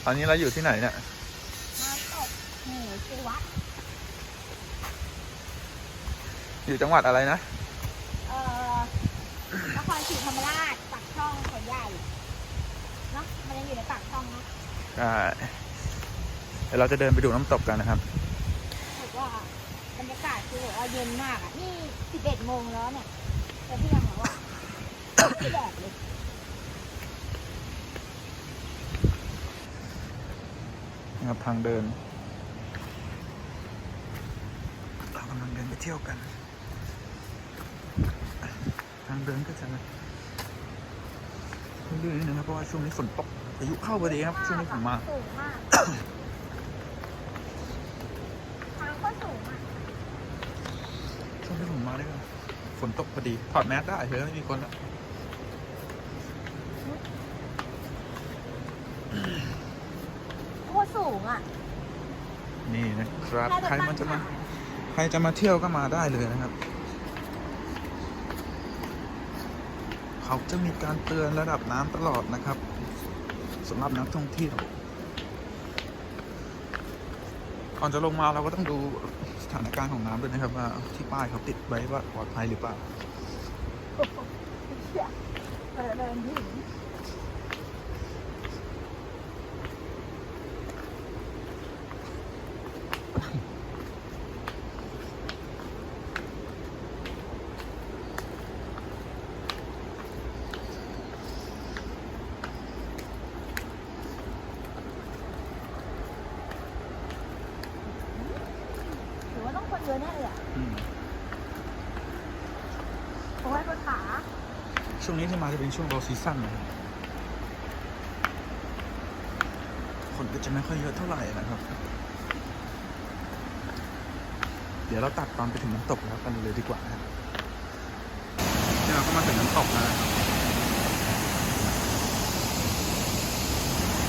ตอนนี้เราอยู่ที่ไหนเนี่ยน้ำตกเหวชีวัดอยู่จังหวัดอะไรนะนครศรีธรรมราชปากช่องเขาใหญ่เนาะมันยังอยู่ในปากช่องเนาะใช่เดี๋ยวเราจะเดินไปดูน้ำตกกันนะครับถือว่าบรรยากาศคือว่าเย็นมากอ่ะนี่11 โมงแล้วเนี่ยจะเที่ยงแล้วอ่ะไม่แดดเลยนะครับทางเดินเรากำลังเดินไปเที่ยวกันทางเดินก็จะเรื่อยๆนิดนึงครับเพราะว่าช่วงนี้ฝนตกพายุเข้าพอดีครับช่วงนี้ผมมาสูงมากทางก็สูงอ่ะช่วงที่ผมมาได้ก็ฝนตกพอดีถอดแมสได้เลยไม่มีคนแล้วโคตรสูงอ่ะนี่นะครับใครจะมาเที่ยวก็มาได้เลยนะครับเขาจะมีการเตือนระดับน้ำตลอดนะครับสำหรับนักท่องเที่ยวก่อนจะลงมาเราก็ต้องดูสถานการณ์ของน้ำด้วยนะครับว่าที่ป้ายเขาติดไว้ว่าปลอดภัยหรือเปล่าเดินถึงถือว่าต้องคนเยอะแน่เลยอ่ะโอ้ยปวดขาช่วงนี้ที่มาจะเป็นช่วงโลซีซั่นนะครับคนก็จะไม่ค่อยเยอะเท่าไหร่นะครับเดี๋ยวเราตัดตอนไปถึงน้ำตกแล้วกันเลยดีกว่าครับนี่เราก็มาถึงน้ำตกแล้วนะครับ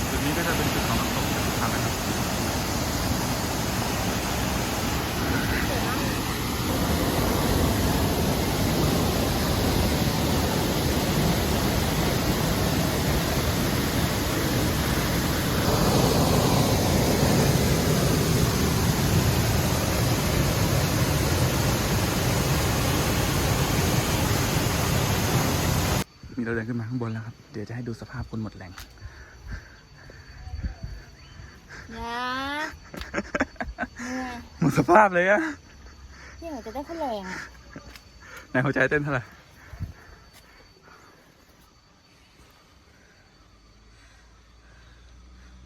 จุดนี้ก็จะเป็นจุดของน้ำตกทุกครั้งนะครับมีเราเดินขึ้นมาข้างบนแล้วครับเดี๋ยวจะให้ดูสภาพคนหมดแรงหมดสภาพเลยอะนี่หัวใจเต้นแรงอ่ะในหัวใจเต้นเท่าไหร่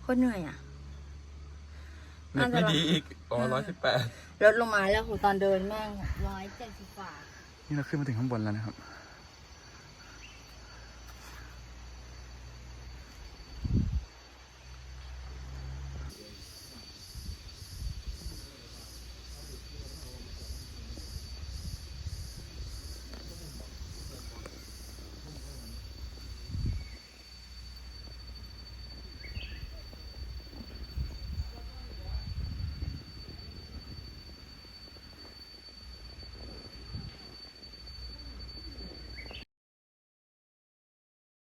คนเหนื่อยอ่ะเน็ตไม่ดีอีก118ลดลงมาแล้วหูตอนเดินแม่ง170 กว่านี่เราขึ้นมาถึงข้างบนแล้วนะครับ